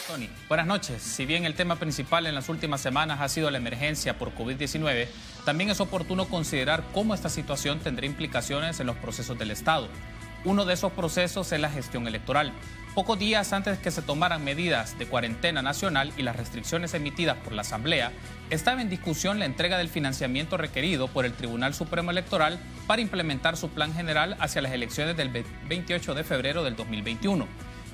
Tony, buenas noches. Si bien el tema principal en las últimas semanas ha sido la emergencia por COVID-19, también es oportuno considerar cómo esta situación tendrá implicaciones en los procesos del Estado. Uno de esos procesos es la gestión electoral. Pocos días antes de que se tomaran medidas de cuarentena nacional y las restricciones emitidas por la Asamblea, estaba en discusión la entrega del financiamiento requerido por el Tribunal Supremo Electoral para implementar su plan general hacia las elecciones del 28 de febrero del 2021.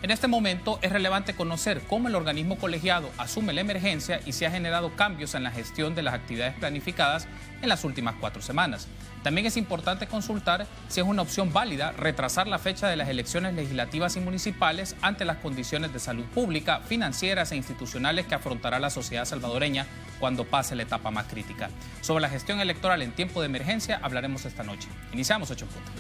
En este momento es relevante conocer cómo el organismo colegiado asume la emergencia y si ha generado cambios en la gestión de las actividades planificadas en las últimas 4 semanas. También es importante consultar si es una opción válida retrasar la fecha de las elecciones legislativas y municipales ante las condiciones de salud pública, financieras e institucionales que afrontará la sociedad salvadoreña cuando pase la etapa más crítica. Sobre la gestión electoral en tiempo de emergencia hablaremos esta noche. Iniciamos 8 puntos.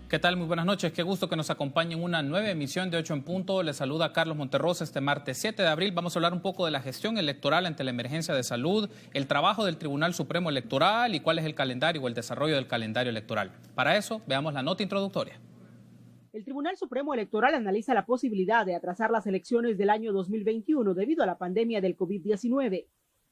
¿Qué tal? Muy buenas noches. Qué gusto que nos acompañen en una nueva emisión de 8 en punto. Les saluda Carlos Monterrosa este martes 7 de abril. Vamos a hablar un poco de la gestión electoral ante la emergencia de salud, el trabajo del Tribunal Supremo Electoral y cuál es el calendario o el desarrollo del calendario electoral. Para eso, veamos la nota introductoria. El Tribunal Supremo Electoral analiza la posibilidad de atrasar las elecciones del año 2021 debido a la pandemia del COVID-19.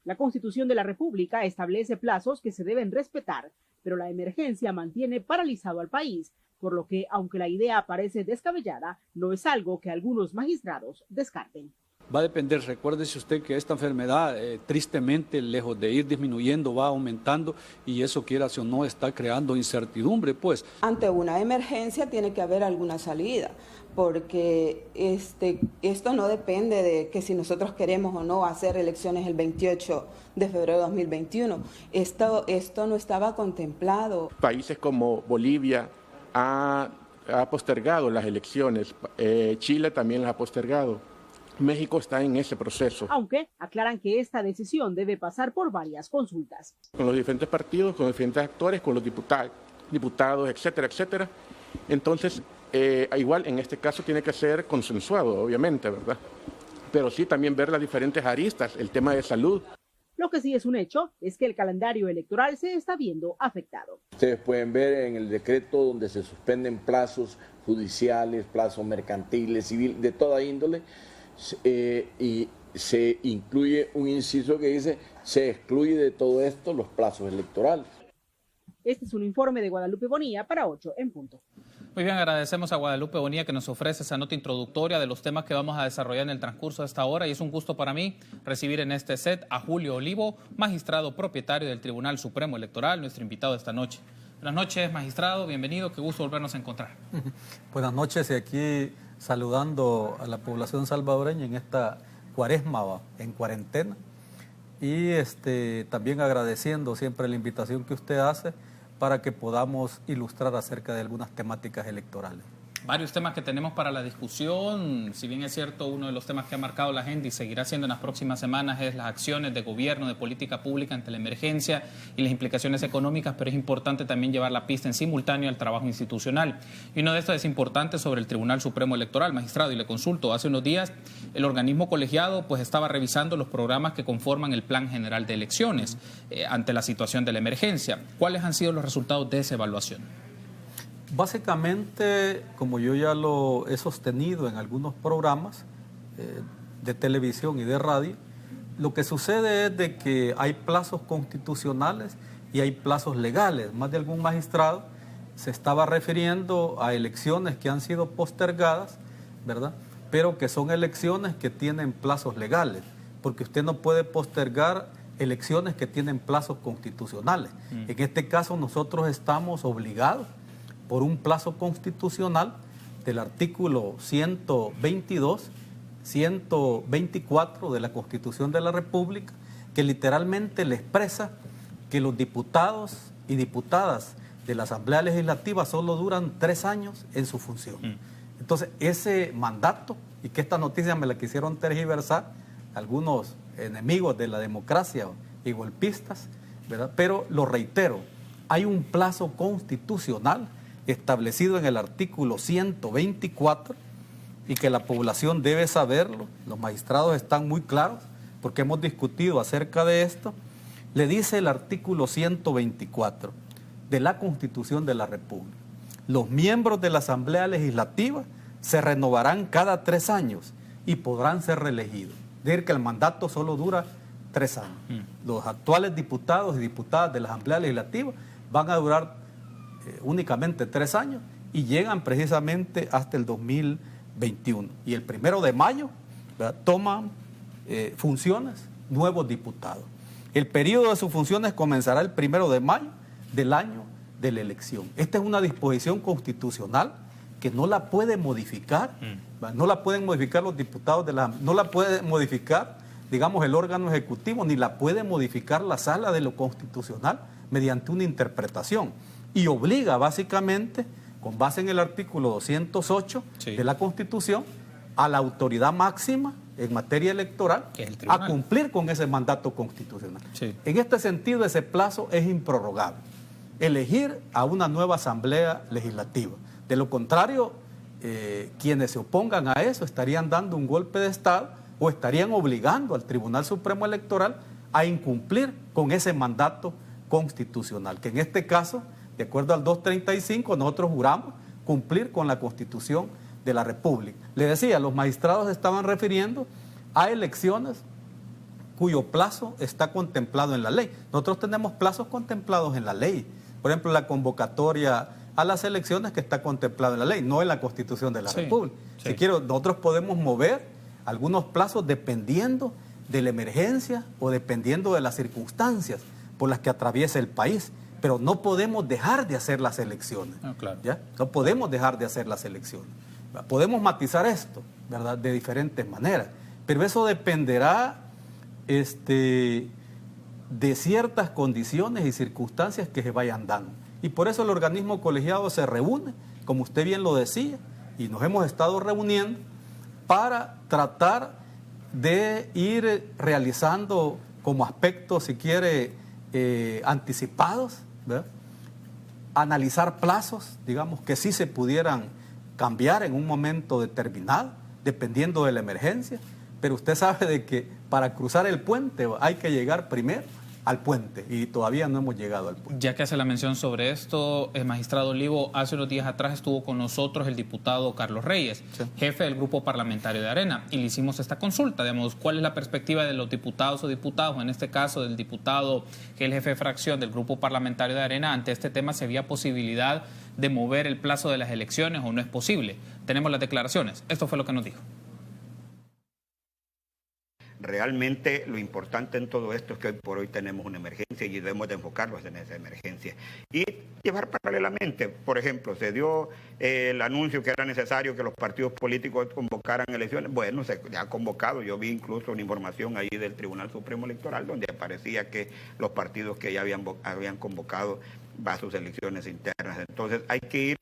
La Constitución de la República establece plazos que se deben respetar, pero la emergencia mantiene paralizado al país, por lo que, aunque la idea parece descabellada, no es algo que algunos magistrados descarten. Va a depender, recuérdese usted que esta enfermedad tristemente, lejos de ir disminuyendo, va aumentando y eso, quiera o no, está creando incertidumbre, pues. Ante una emergencia tiene que haber alguna salida, porque esto no depende de que si nosotros queremos o no hacer elecciones el 28 de febrero de 2021. Esto no estaba contemplado. Países como Bolivia ha postergado las elecciones, Chile también las ha postergado. México está en ese proceso. Aunque aclaran que esta decisión debe pasar por varias consultas. Con los diferentes partidos, con los diferentes actores, con los diputados, etcétera, etcétera. Entonces, igual en este caso tiene que ser consensuado, obviamente, ¿verdad? Pero sí también ver las diferentes aristas, el tema de salud. Lo que sí es un hecho es que el calendario electoral se está viendo afectado. Ustedes pueden ver en el decreto donde se suspenden plazos judiciales, plazos mercantiles, civiles, de toda índole, y se incluye un inciso que dice, se excluye de todo esto los plazos electorales. Este es un informe de Guadalupe Bonilla para 8 en punto. Muy bien, agradecemos a Guadalupe Bonilla que nos ofrece esa nota introductoria de los temas que vamos a desarrollar en el transcurso de esta hora y es un gusto para mí recibir en este set a Julio Olivo, magistrado propietario del Tribunal Supremo Electoral, nuestro invitado esta noche. Buenas noches, magistrado, bienvenido, qué gusto volvernos a encontrar. Buenas noches y aquí saludando a la población salvadoreña en esta cuaresma en cuarentena y también agradeciendo siempre la invitación que usted hace para que podamos ilustrar acerca de algunas temáticas electorales. Varios temas que tenemos para la discusión, si bien es cierto, uno de los temas que ha marcado la agenda y seguirá siendo en las próximas semanas es las acciones de gobierno, de política pública ante la emergencia y las implicaciones económicas, pero es importante también llevar la pista en simultáneo al trabajo institucional. Y uno de estos es importante sobre el Tribunal Supremo Electoral, magistrado, y le consulto, hace unos días el organismo colegiado pues estaba revisando los programas que conforman el Plan General de Elecciones ante la situación de la emergencia. ¿Cuáles han sido los resultados de esa evaluación? Básicamente, como yo ya lo he sostenido en algunos programas de televisión y de radio, lo que sucede es de que hay plazos constitucionales y hay plazos legales. Más de algún magistrado se estaba refiriendo a elecciones que han sido postergadas, ¿verdad? Pero que son elecciones que tienen plazos legales, porque usted no puede postergar elecciones que tienen plazos constitucionales. En este caso nosotros estamos obligados por un plazo constitucional del artículo 122, 124 de la Constitución de la República, que literalmente le expresa que los diputados y diputadas de la Asamblea Legislativa solo duran 3 años en su función. Entonces, ese mandato, y que esta noticia me la quisieron tergiversar algunos enemigos de la democracia y golpistas, ¿verdad? Pero lo reitero, hay un plazo constitucional establecido en el artículo 124 y que la población debe saberlo. Los magistrados están muy claros porque hemos discutido acerca de esto. Le dice el artículo 124 de la Constitución de la República: los miembros de la Asamblea Legislativa se renovarán cada 3 años y podrán ser reelegidos. Es decir, que el mandato solo dura 3 años. Los actuales diputados y diputadas de la Asamblea Legislativa van a durar únicamente 3 años y llegan precisamente hasta el 2021. Y el 1 de mayo, ¿verdad?, toman funciones nuevos diputados. El periodo de sus funciones comenzará el 1 de mayo del año de la elección. Esta es una disposición constitucional que no la puede modificar, no la pueden modificar los diputados no la puede modificar, digamos, el órgano ejecutivo, ni la puede modificar la Sala de lo Constitucional mediante una interpretación. Y obliga básicamente, con base en el artículo 208 de la Constitución, a la autoridad máxima en materia electoral a cumplir con ese mandato constitucional. Sí. En este sentido, ese plazo es improrrogable. Elegir a una nueva Asamblea Legislativa. De lo contrario, quienes se opongan a eso estarían dando un golpe de Estado o estarían obligando al Tribunal Supremo Electoral a incumplir con ese mandato constitucional, que en este caso, de acuerdo al 235, nosotros juramos cumplir con la Constitución de la República. Le decía, los magistrados estaban refiriendo a elecciones cuyo plazo está contemplado en la ley. Nosotros tenemos plazos contemplados en la ley. Por ejemplo, la convocatoria a las elecciones que está contemplada en la ley, no en la Constitución de la República. Sí. Si quiero, nosotros podemos mover algunos plazos dependiendo de la emergencia o dependiendo de las circunstancias por las que atraviesa el país, pero no podemos dejar de hacer las elecciones. Claro. ¿Ya? No podemos dejar de hacer las elecciones. Podemos matizar esto, ¿verdad?, de diferentes maneras, pero eso dependerá de ciertas condiciones y circunstancias que se vayan dando. Y por eso el organismo colegiado se reúne, como usted bien lo decía, y nos hemos estado reuniendo para tratar de ir realizando como aspectos, si quiere, anticipados, ¿verdad?, analizar plazos, digamos, que sí se pudieran cambiar en un momento determinado, dependiendo de la emergencia, pero usted sabe de que para cruzar el puente hay que llegar primero al puente y todavía no hemos llegado al puente. Ya que hace la mención sobre esto, el magistrado Olivo, hace unos días atrás estuvo con nosotros el diputado Carlos Reyes, sí, jefe del grupo parlamentario de Arena, y le hicimos esta consulta, digamos, cuál es la perspectiva de los diputados o diputados, en este caso del diputado que es el jefe de fracción del grupo parlamentario de Arena, ante este tema, si había posibilidad de mover el plazo de las elecciones o no es posible. Tenemos las declaraciones. Esto fue lo que nos dijo. Realmente lo importante en todo esto es que hoy por hoy tenemos una emergencia y debemos de enfocarnos en esa emergencia. Y llevar paralelamente, por ejemplo, se dio el anuncio que era necesario que los partidos políticos convocaran elecciones. Bueno, se ha convocado. Yo vi incluso una información ahí del Tribunal Supremo Electoral donde aparecía que los partidos que ya habían convocado a sus elecciones internas. Entonces hay que ir...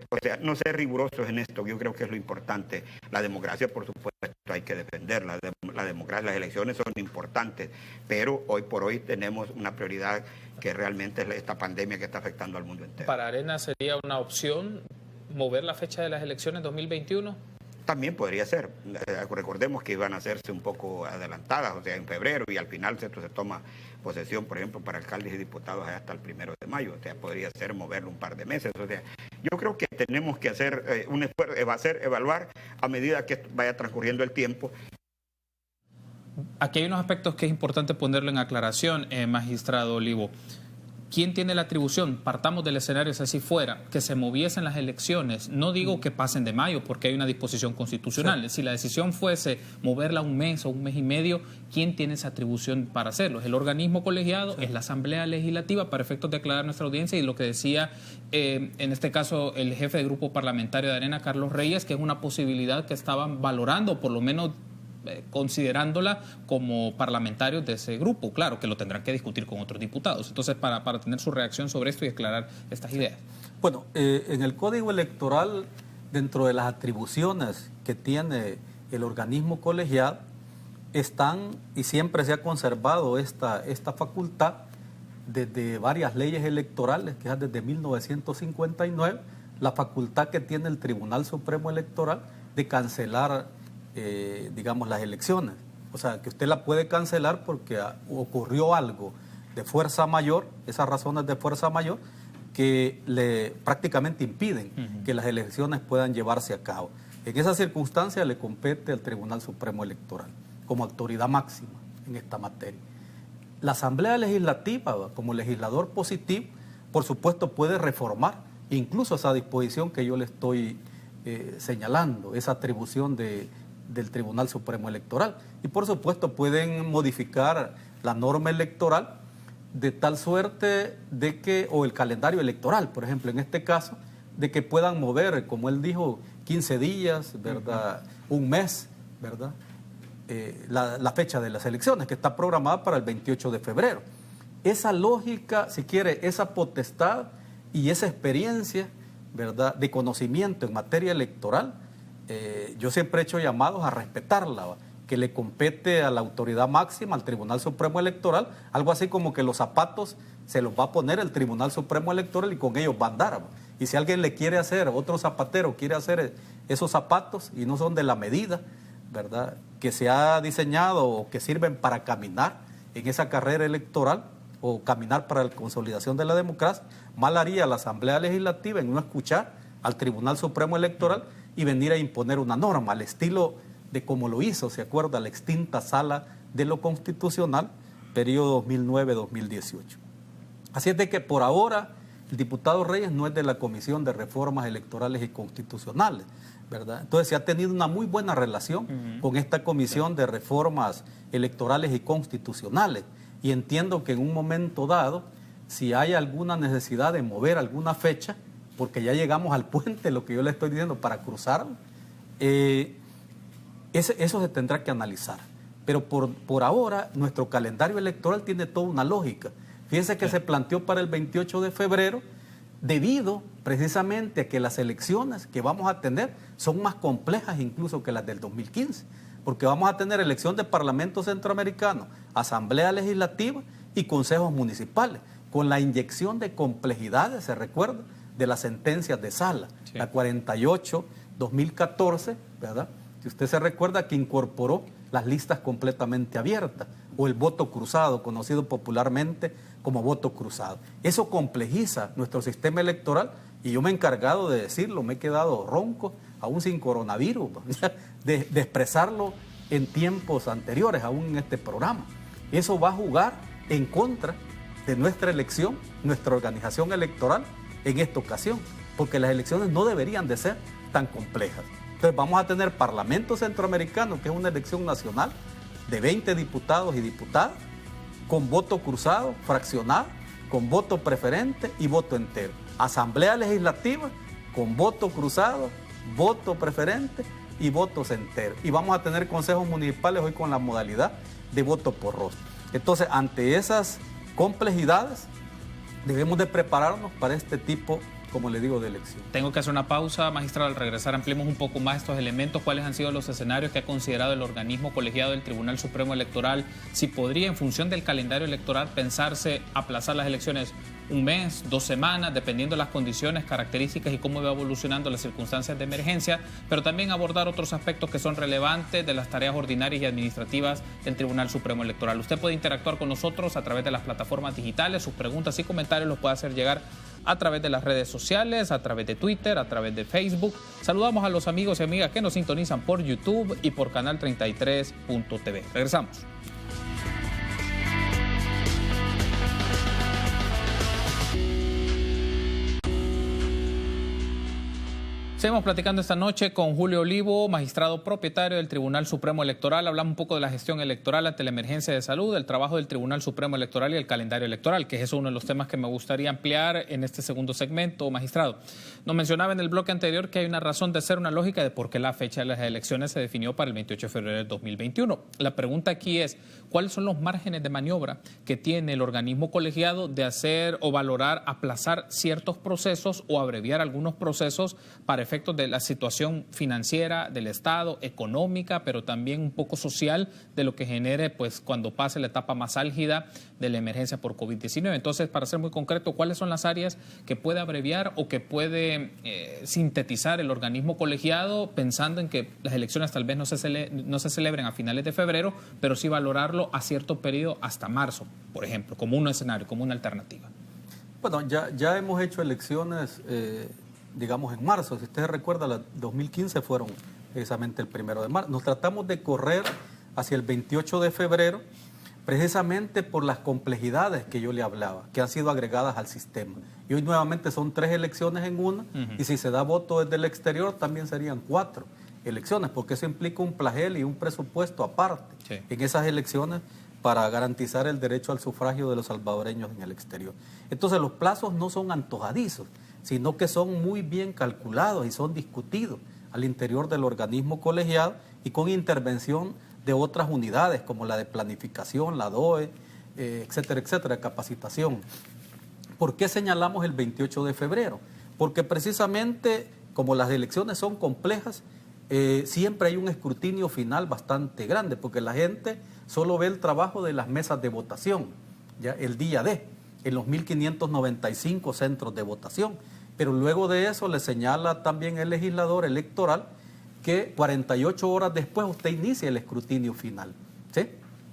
O sea, no ser rigurosos en esto, yo creo que es lo importante. La democracia, por supuesto, hay que defenderla. La democracia, las elecciones son importantes, pero hoy por hoy tenemos una prioridad que realmente es esta pandemia que está afectando al mundo entero. ¿Para Arena sería una opción mover la fecha de las elecciones 2021? También podría ser. Recordemos que iban a hacerse un poco adelantadas, o sea, en febrero, y al final se toma posesión, por ejemplo, para alcaldes y diputados hasta el 1 de mayo. O sea, podría ser moverlo un par de meses. O sea, yo creo que tenemos que hacer un esfuerzo, evaluar a medida que vaya transcurriendo el tiempo. Aquí hay unos aspectos que es importante ponerlo en aclaración, magistrado Olivo. ¿Quién tiene la atribución? Partamos del escenario, si así fuera, que se moviesen las elecciones. No digo que pasen de mayo, porque hay una disposición constitucional. Sí. Si la decisión fuese moverla un mes o un mes y medio, ¿quién tiene esa atribución para hacerlo? ¿Es el organismo colegiado? Sí. ¿Es la Asamblea Legislativa? Para efectos de aclarar nuestra audiencia, y lo que decía, en este caso, el jefe del grupo parlamentario de Arena, Carlos Reyes, que es una posibilidad que estaban valorando, por lo menos considerándola como parlamentarios de ese grupo. Claro que lo tendrán que discutir con otros diputados. Entonces, para tener su reacción sobre esto y aclarar estas ideas. Bueno, en el Código Electoral, dentro de las atribuciones que tiene el organismo colegiado, están, y siempre se ha conservado esta facultad desde varias leyes electorales, que es desde 1959, la facultad que tiene el Tribunal Supremo Electoral de cancelar, digamos, las elecciones. O sea, que usted la puede cancelar porque ocurrió algo de fuerza mayor, esas razones de fuerza mayor, que le prácticamente impiden que las elecciones puedan llevarse a cabo. En esa circunstancia le compete al Tribunal Supremo Electoral como autoridad máxima en esta materia. La Asamblea Legislativa, como legislador positivo, por supuesto puede reformar incluso esa disposición que yo le estoy señalando, esa atribución del Tribunal Supremo Electoral. Y por supuesto pueden modificar la norma electoral de tal suerte de que, o el calendario electoral, por ejemplo, en este caso, de que puedan mover, como él dijo, 15 días, ¿verdad? Un mes, ¿verdad? La fecha de las elecciones, que está programada para el 28 de febrero. Esa lógica, si quiere, esa potestad y esa experiencia, ¿verdad?, de conocimiento en materia electoral, yo siempre he hecho llamados a respetarla, que le compete a la autoridad máxima, al Tribunal Supremo Electoral, algo así como que los zapatos se los va a poner el Tribunal Supremo Electoral y con ellos va a andar. Y si alguien le quiere hacer, otro zapatero quiere hacer esos zapatos y no son de la medida, ¿verdad?, que se ha diseñado o que sirven para caminar en esa carrera electoral o caminar para la consolidación de la democracia, mal haría la Asamblea Legislativa en no escuchar al Tribunal Supremo Electoral y venir a imponer una norma al estilo de como lo hizo, se acuerda, la extinta Sala de lo Constitucional, periodo 2009-2018. Así es de que por ahora el diputado Reyes no es de la Comisión de Reformas Electorales y Constitucionales, ¿verdad? Entonces se ha tenido una muy buena relación con esta Comisión de Reformas Electorales y Constitucionales, y entiendo que en un momento dado, si hay alguna necesidad de mover alguna fecha, porque ya llegamos al puente, lo que yo le estoy diciendo, para cruzar, eso se tendrá que analizar. Pero por ahora, nuestro calendario electoral tiene toda una lógica. Fíjense que se planteó para el 28 de febrero, debido precisamente a que las elecciones que vamos a tener son más complejas incluso que las del 2015, porque vamos a tener elección de Parlamento Centroamericano, Asamblea Legislativa y consejos municipales, con la inyección de complejidades, se recuerda, de las sentencias de Sala, sí, la 48-2014, ¿verdad? Si usted se recuerda, que incorporó las listas completamente abiertas, o el voto cruzado, conocido popularmente como voto cruzado. Eso complejiza nuestro sistema electoral, y yo me he encargado de decirlo, me he quedado ronco, aún sin coronavirus, de expresarlo en tiempos anteriores, aún en este programa. Eso va a jugar en contra de nuestra elección, nuestra organización electoral en esta ocasión, porque las elecciones no deberían de ser tan complejas. Entonces vamos a tener Parlamento Centroamericano, que es una elección nacional de 20 diputados y diputadas, con voto cruzado, fraccionado, con voto preferente y voto entero. Asamblea Legislativa con voto cruzado, voto preferente y votos enteros. Y vamos a tener consejos municipales hoy con la modalidad de voto por rostro. Entonces, ante esas complejidades, debemos de prepararnos para este tipo, como le digo, de elección. Tengo que hacer una pausa, magistrado. Al regresar ampliemos un poco más estos elementos, cuáles han sido los escenarios que ha considerado el organismo colegiado del Tribunal Supremo Electoral, si podría, en función del calendario electoral, pensarse aplazar las elecciones un mes, 2 semanas, dependiendo de las condiciones, características y cómo va evolucionando las circunstancias de emergencia, pero también abordar otros aspectos que son relevantes de las tareas ordinarias y administrativas del Tribunal Supremo Electoral. Usted puede interactuar con nosotros a través de las plataformas digitales, sus preguntas y comentarios los puede hacer llegar a través de las redes sociales, a través de Twitter, a través de Facebook. Saludamos a los amigos y amigas que nos sintonizan por YouTube y por Canal 33.tv. Regresamos. Seguimos platicando esta noche con Julio Olivo, magistrado propietario del Tribunal Supremo Electoral. Hablamos un poco de la gestión electoral ante la emergencia de salud, el trabajo del Tribunal Supremo Electoral y el calendario electoral, que es uno de los temas que me gustaría ampliar en este segundo segmento, magistrado. Nos mencionaba en el bloque anterior que hay una razón de ser, una lógica de por qué la fecha de las elecciones se definió para el 28 de febrero del 2021. La pregunta aquí es, ¿cuáles son los márgenes de maniobra que tiene el organismo colegiado de hacer o valorar, aplazar ciertos procesos o abreviar algunos procesos para efectos de la situación financiera del Estado, económica, pero también un poco social, de lo que genere pues cuando pase la etapa más álgida de la emergencia por COVID-19? Entonces, para ser muy concreto, ¿cuáles son las áreas que puede abreviar o que puede sintetizar el organismo colegiado, pensando en que las elecciones tal vez no se celebren a finales de febrero, pero sí valorarlo a cierto periodo hasta marzo, por ejemplo, como un escenario, como una alternativa? Bueno, ya hemos hecho elecciones, digamos, en marzo. Si ustedes recuerdan, las 2015 fueron precisamente el 1 de marzo. Nos tratamos de correr hacia el 28 de febrero, precisamente por las complejidades que yo le hablaba, que han sido agregadas al sistema. Y hoy nuevamente son 3 elecciones en una, y si se da voto desde el exterior también serían 4 elecciones, porque eso implica un plagel y un presupuesto aparte en esas elecciones para garantizar el derecho al sufragio de los salvadoreños en el exterior. Entonces los plazos no son antojadizos, sino que son muy bien calculados y son discutidos al interior del organismo colegiado y con intervención de otras unidades como la de planificación, la DOE, etcétera, etcétera, capacitación. ¿Por qué señalamos el 28 de febrero? Porque precisamente como las elecciones son complejas, siempre hay un escrutinio final bastante grande, porque la gente solo ve el trabajo de las mesas de votación, ya el día D, en los 1.595 centros de votación. Pero luego de eso le señala también el legislador electoral que 48 horas después usted inicia el escrutinio final, ¿sí?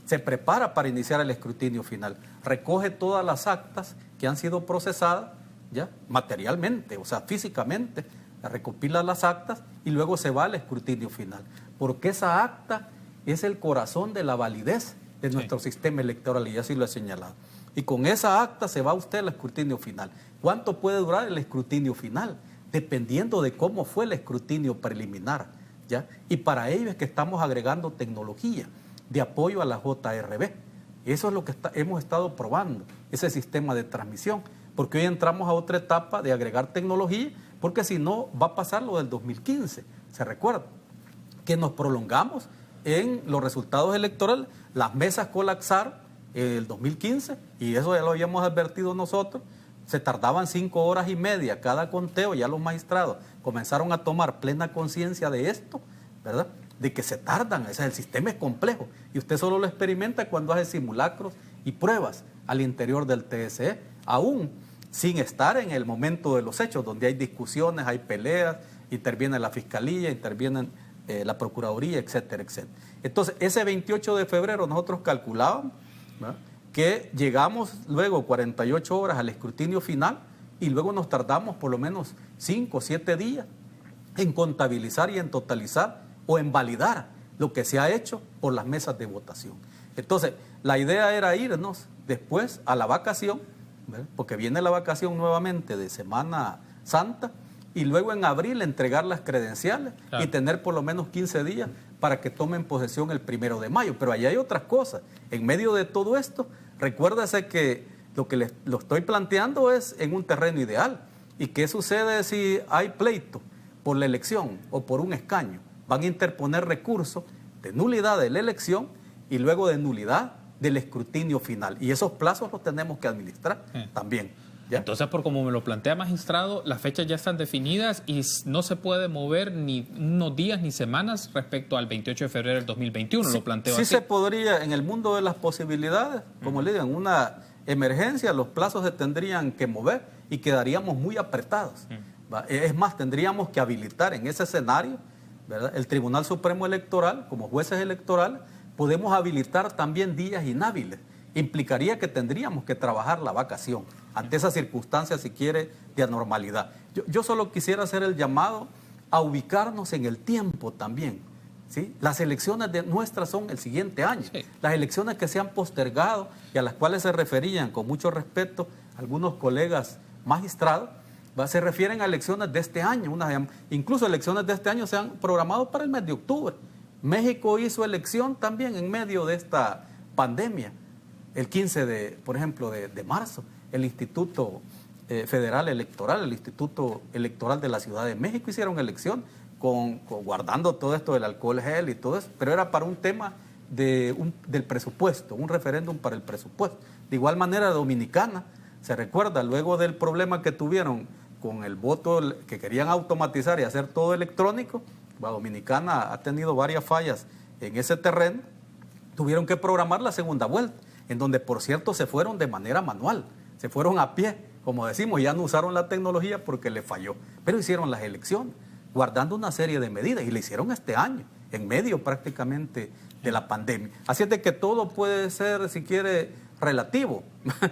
Se prepara para iniciar el escrutinio final, recoge todas las actas que han sido procesadas, ya materialmente, o sea, físicamente, recopila las actas y luego se va al escrutinio final, porque esa acta es el corazón de la validez de nuestro sistema electoral, y así lo he señalado. Y con esa acta se va usted al escrutinio final. ¿Cuánto puede durar el escrutinio final? Dependiendo de cómo fue el escrutinio preliminar, ¿ya? Y para ello es que estamos agregando tecnología de apoyo a la JRB. Eso es lo que hemos estado probando, ese sistema de transmisión, porque hoy entramos a otra etapa de agregar tecnología, porque si no va a pasar lo del 2015. Se recuerda que nos prolongamos en los resultados electorales, las mesas colapsaron en el 2015, y eso ya lo habíamos advertido nosotros. Se tardaban 5 horas y media cada conteo, ya los magistrados comenzaron a tomar plena conciencia de esto, ¿verdad? De que se tardan, o sea, el sistema es complejo, y usted solo lo experimenta cuando hace simulacros y pruebas al interior del TSE, aún sin estar en el momento de los hechos, donde hay discusiones, hay peleas, interviene la Fiscalía, interviene la Procuraduría, etcétera, etcétera. Entonces, ese 28 de febrero nosotros calculábamos, ¿verdad?, que llegamos luego 48 horas al escrutinio final y luego nos tardamos por lo menos 5 o 7 días en contabilizar y en totalizar o en validar lo que se ha hecho por las mesas de votación. Entonces, la idea era irnos después a la vacación, ¿verdad?, porque viene la vacación nuevamente de Semana Santa, y luego en abril entregar las credenciales, claro, y tener por lo menos 15 días para que tomen posesión el 1 de mayo. Pero allá hay otras cosas. En medio de todo esto, recuérdese que lo estoy planteando es en un terreno ideal. ¿Y qué sucede si hay pleito por la elección o por un escaño? Van a interponer recursos de nulidad de la elección y luego de nulidad del escrutinio final. Y esos plazos los tenemos que administrar también. ¿Ya? Entonces, por como me lo plantea, magistrado, las fechas ya están definidas y no se puede mover ni unos días ni semanas respecto al 28 de febrero del 2021, lo planteo así. Sí se podría, en el mundo de las posibilidades, como le digo, en una emergencia los plazos se tendrían que mover y quedaríamos muy apretados. Es más, tendríamos que habilitar en ese escenario, ¿verdad?, el Tribunal Supremo Electoral, como jueces electorales, podemos habilitar también días inhábiles. Implicaría que tendríamos que trabajar la vacación ante esa circunstancia, si quiere, de anormalidad. Yo solo quisiera hacer el llamado a ubicarnos en el tiempo también, ¿sí? Las elecciones nuestras son el siguiente año. Sí. Las elecciones que se han postergado y a las cuales se referían con mucho respeto algunos colegas magistrados, se refieren a elecciones de este año. Incluso elecciones de este año se han programado para el mes de octubre. México hizo elección también en medio de esta pandemia. El 15 por ejemplo, de marzo, el Instituto Federal Electoral, el Instituto Electoral de la Ciudad de México hicieron elección guardando todo esto del alcohol gel y todo eso, pero era para un tema del presupuesto, un referéndum para el presupuesto. De igual manera, Dominicana, se recuerda, luego del problema que tuvieron con el voto que querían automatizar y hacer todo electrónico, la Dominicana ha tenido varias fallas en ese terreno, tuvieron que programar la segunda vuelta, en donde, por cierto, se fueron de manera manual, se fueron a pie, como decimos, ya no usaron la tecnología porque le falló, pero hicieron las elecciones, guardando una serie de medidas, y le hicieron este año, en medio prácticamente de la pandemia. Así es de que todo puede ser, si quiere, relativo,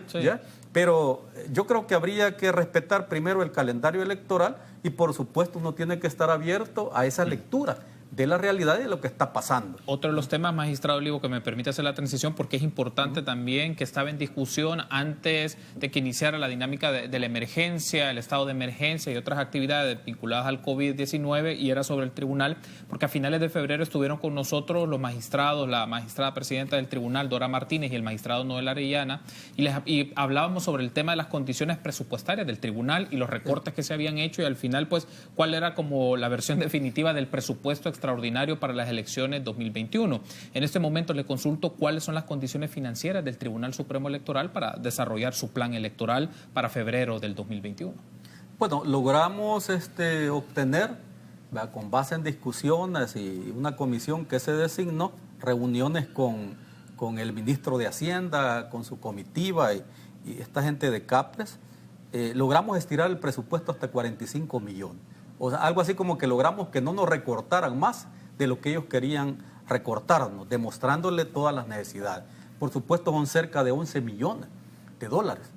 sí. ¿Ya? Pero yo creo que habría que respetar primero el calendario electoral y, por supuesto, uno tiene que estar abierto a esa lectura de la realidad y de lo que está pasando. Otro de los temas, magistrado Olivo, que me permite hacer la transición, porque es importante también, que estaba en discusión antes de que iniciara la dinámica de la emergencia, el estado de emergencia y otras actividades vinculadas al COVID-19, y era sobre el tribunal, porque a finales de febrero estuvieron con nosotros los magistrados, la magistrada presidenta del tribunal, Dora Martínez, y el magistrado Noel Arellana, y hablábamos sobre el tema de las condiciones presupuestarias del tribunal y los recortes que se habían hecho, y al final, pues, cuál era como la versión definitiva del presupuesto extraordinario para las elecciones 2021. En este momento le consulto cuáles son las condiciones financieras del Tribunal Supremo Electoral para desarrollar su plan electoral para febrero del 2021. Bueno, logramos obtener, con base en discusiones y una comisión que se designó, reuniones con el ministro de Hacienda, con su comitiva y esta gente de CAPRES, logramos estirar el presupuesto hasta 45 millones. O sea, algo así como que logramos que no nos recortaran más de lo que ellos querían recortarnos, demostrándole todas las necesidades. Por supuesto, son cerca de 11 millones de dólares,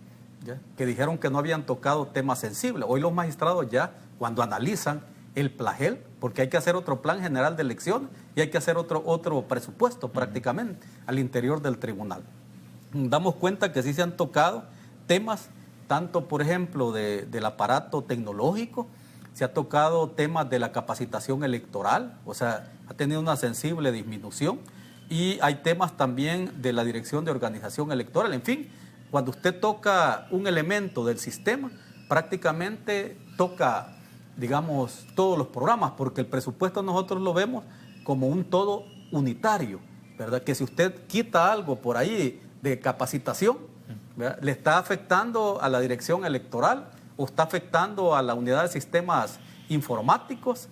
¿ya? Que dijeron que no habían tocado temas sensibles. Hoy los magistrados ya, cuando analizan el PLAGEL, porque hay que hacer otro plan general de elecciones y hay que hacer otro presupuesto prácticamente al interior del tribunal. Damos cuenta que sí se han tocado temas, tanto, por ejemplo, del aparato tecnológico. Se ha tocado temas de la capacitación electoral, o sea, ha tenido una sensible disminución, y hay temas también de la dirección de organización electoral. En fin, cuando usted toca un elemento del sistema, prácticamente toca, digamos, todos los programas, porque el presupuesto nosotros lo vemos como un todo unitario, ¿verdad? Que si usted quita algo por ahí de capacitación, ¿verdad?, le está afectando a la dirección electoral, o está afectando a la unidad de sistemas informáticos,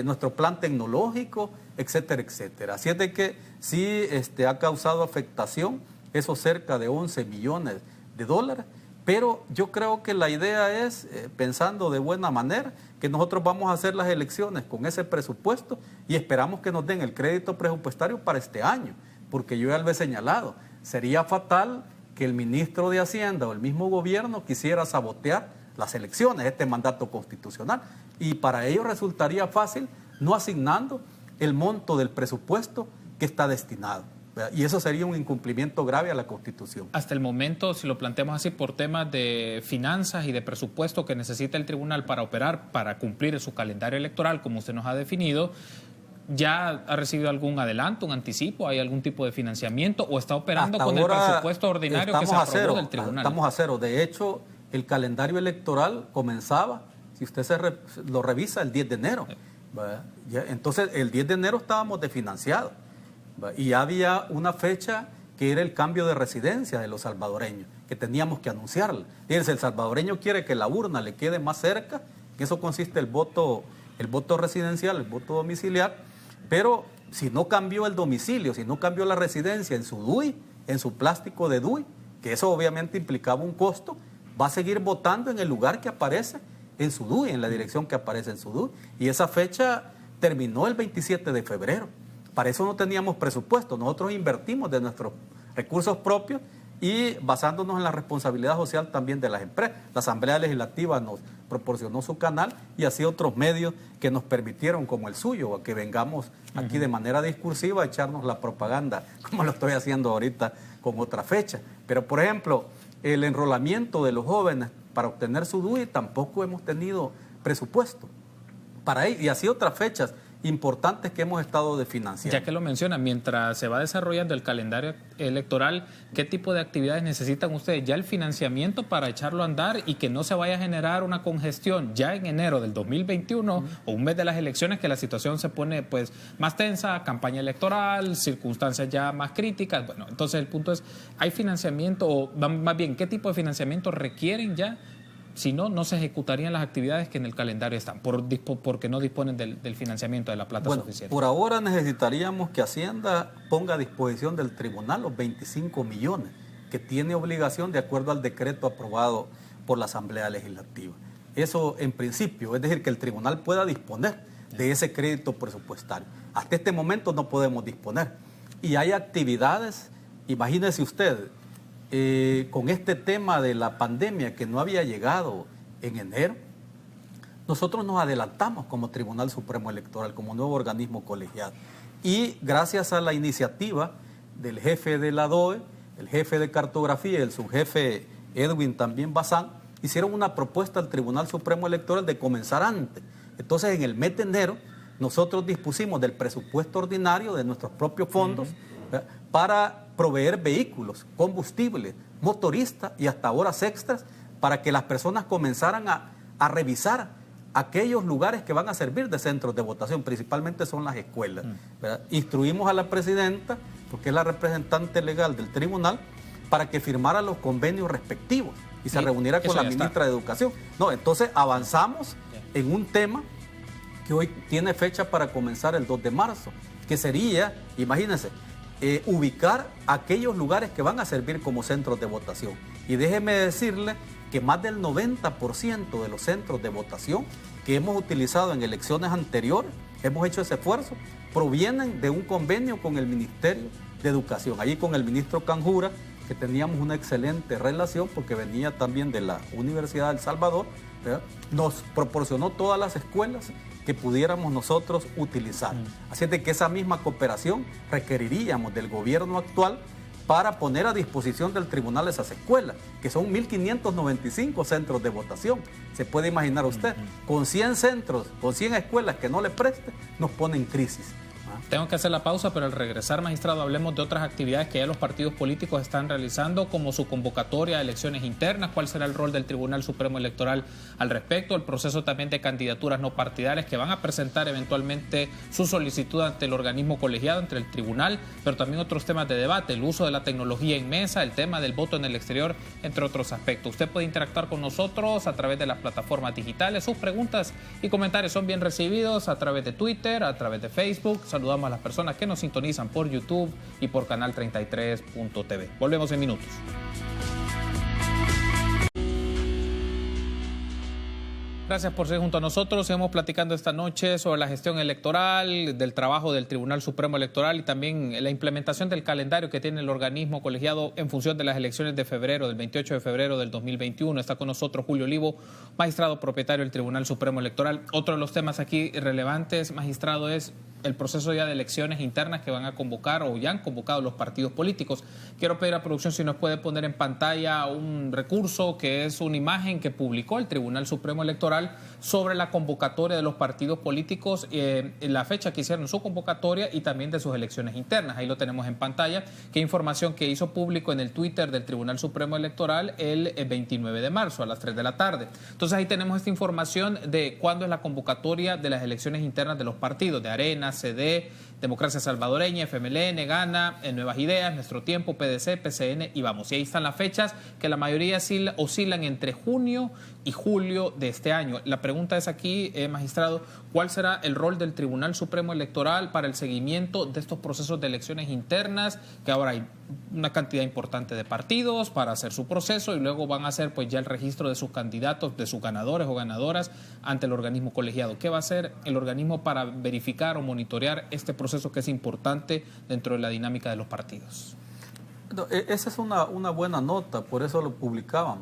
nuestro plan tecnológico, etcétera, etcétera. Así es de que sí ha causado afectación, eso cerca de 11 millones de dólares, pero yo creo que la idea es, pensando de buena manera, que nosotros vamos a hacer las elecciones con ese presupuesto y esperamos que nos den el crédito presupuestario para este año, porque yo ya lo he señalado, sería fatal que el ministro de Hacienda o el mismo gobierno quisiera sabotear las elecciones, este mandato constitucional, y para ello resultaría fácil no asignando el monto del presupuesto que está destinado, ¿verdad? Y eso sería un incumplimiento grave a la Constitución. Hasta el momento, si lo planteamos así, por temas de finanzas y de presupuesto que necesita el tribunal para operar, para cumplir su calendario electoral, como usted nos ha definido, ¿ya ha recibido algún adelanto, un anticipo? ¿Hay algún tipo de financiamiento o está operando hasta con el presupuesto ordinario que se aprobó del tribunal? Estamos a cero. De hecho, el calendario electoral comenzaba, si usted lo revisa, el 10 de enero. ¿Ya? Entonces, el 10 de enero estábamos desfinanciados, ¿verdad? Y había una fecha que era el cambio de residencia de los salvadoreños, que teníamos que anunciarla. Fíjense, el salvadoreño quiere que la urna le quede más cerca, en eso consiste el voto residencial, el voto domiciliar, pero si no cambió el domicilio, si no cambió la residencia en su DUI, en su plástico de DUI, que eso obviamente implicaba un costo, va a seguir votando en el lugar que aparece en su DUI, en la dirección que aparece en su DUI. Y esa fecha terminó el 27 de febrero. Para eso no teníamos presupuesto. Nosotros invertimos de nuestros recursos propios y basándonos en la responsabilidad social también de las empresas. La Asamblea Legislativa nos proporcionó su canal y así otros medios que nos permitieron, como el suyo, que vengamos aquí de manera discursiva a echarnos la propaganda, como lo estoy haciendo ahorita con otra fecha. Pero, por ejemplo, el enrolamiento de los jóvenes para obtener su DUI tampoco hemos tenido presupuesto para ello, y así otras fechas importantes que hemos estado financiando. Ya que lo menciona, mientras se va desarrollando el calendario electoral, ¿qué tipo de actividades necesitan ustedes? Ya el financiamiento para echarlo a andar y que no se vaya a generar una congestión ya en enero del 2021 o un mes de las elecciones, que la situación se pone pues más tensa, campaña electoral, circunstancias ya más críticas. Bueno, entonces el punto es, ¿hay financiamiento o más bien qué tipo de financiamiento requieren ya? Si no, no se ejecutarían las actividades que en el calendario están, porque no disponen del financiamiento de la plata suficiente. Por ahora necesitaríamos que Hacienda ponga a disposición del tribunal los 25 millones que tiene obligación de acuerdo al decreto aprobado por la Asamblea Legislativa. Eso en principio, es decir, que el tribunal pueda disponer de ese crédito presupuestario. Hasta este momento no podemos disponer. Y hay actividades, imagínese usted, con este tema de la pandemia que no había llegado en enero, nosotros nos adelantamos como Tribunal Supremo Electoral, como nuevo organismo colegiado. Y gracias a la iniciativa del jefe de la DOE, el jefe de cartografía y el subjefe Edwin también Bazán, hicieron una propuesta al Tribunal Supremo Electoral de comenzar antes. Entonces, en el mes de enero, nosotros dispusimos del presupuesto ordinario de nuestros propios fondos para proveer vehículos, combustibles, motoristas y hasta horas extras para que las personas comenzaran a revisar aquellos lugares que van a servir de centros de votación, principalmente son las escuelas. Instruimos a la presidenta, porque es la representante legal del tribunal, para que firmara los convenios respectivos y se reuniera con la ministra de Educación. No, entonces avanzamos en un tema que hoy tiene fecha para comenzar el 2 de marzo, que sería, imagínense, ubicar aquellos lugares que van a servir como centros de votación. Y déjeme decirle que más del 90% de los centros de votación que hemos utilizado en elecciones anteriores, hemos hecho ese esfuerzo, provienen de un convenio con el Ministerio de Educación. Allí con el ministro Canjura, que teníamos una excelente relación porque venía también de la Universidad de El Salvador, ¿verdad? Nos proporcionó todas las escuelas que pudiéramos nosotros utilizar. Así es de que esa misma cooperación requeriríamos del gobierno actual para poner a disposición del tribunal esas escuelas, que son 1.595 centros de votación. Se puede imaginar usted, con 100 centros, con 100 escuelas que no le preste, nos pone en crisis. Tengo que hacer la pausa, pero al regresar, magistrado, hablemos de otras actividades que ya los partidos políticos están realizando, como su convocatoria a elecciones internas, cuál será el rol del Tribunal Supremo Electoral al respecto, el proceso también de candidaturas no partidarias que van a presentar eventualmente su solicitud ante el organismo colegiado, ante el tribunal, pero también otros temas de debate, el uso de la tecnología en mesa, el tema del voto en el exterior, entre otros aspectos. Usted puede interactuar con nosotros a través de las plataformas digitales, sus preguntas y comentarios son bien recibidos a través de Twitter, a través de Facebook. Saludamos a las personas que nos sintonizan por YouTube y por Canal 33.tv. Volvemos en minutos. Gracias por ser junto a nosotros. Seguimos platicando esta noche sobre la gestión electoral, del trabajo del Tribunal Supremo Electoral y también la implementación del calendario que tiene el organismo colegiado en función de las elecciones de febrero, del 28 de febrero del 2021. Está con nosotros Julio Olivo, magistrado propietario del Tribunal Supremo Electoral. Otro de los temas aquí relevantes, magistrado, es el proceso ya de elecciones internas que van a convocar o ya han convocado los partidos políticos. Quiero pedir a producción si nos puede poner en pantalla un recurso que es una imagen que publicó el Tribunal Supremo Electoral sobre la convocatoria de los partidos políticos, la fecha que hicieron su convocatoria y también de sus elecciones internas. Ahí lo tenemos en pantalla, que información que hizo público en el Twitter del Tribunal Supremo Electoral el 29 de marzo a las 3 de la tarde. Entonces ahí tenemos esta información de cuándo es la convocatoria de las elecciones internas de los partidos, de Arena, CD, Democracia Salvadoreña, FMLN, Gana, Nuevas Ideas, Nuestro Tiempo, PDC, PCN y Vamos. Y ahí están las fechas que la mayoría oscilan entre junio y julio de este año. La pregunta es aquí, magistrado, ¿cuál será el rol del Tribunal Supremo Electoral para el seguimiento de estos procesos de elecciones internas, que ahora hay una cantidad importante de partidos para hacer su proceso y luego van a hacer pues ya el registro de sus candidatos, de sus ganadores o ganadoras ante el organismo colegiado? ¿Qué va a hacer el organismo para verificar o monitorear este proceso que es importante dentro de la dinámica de los partidos? Esa es una buena nota, por eso lo publicaban,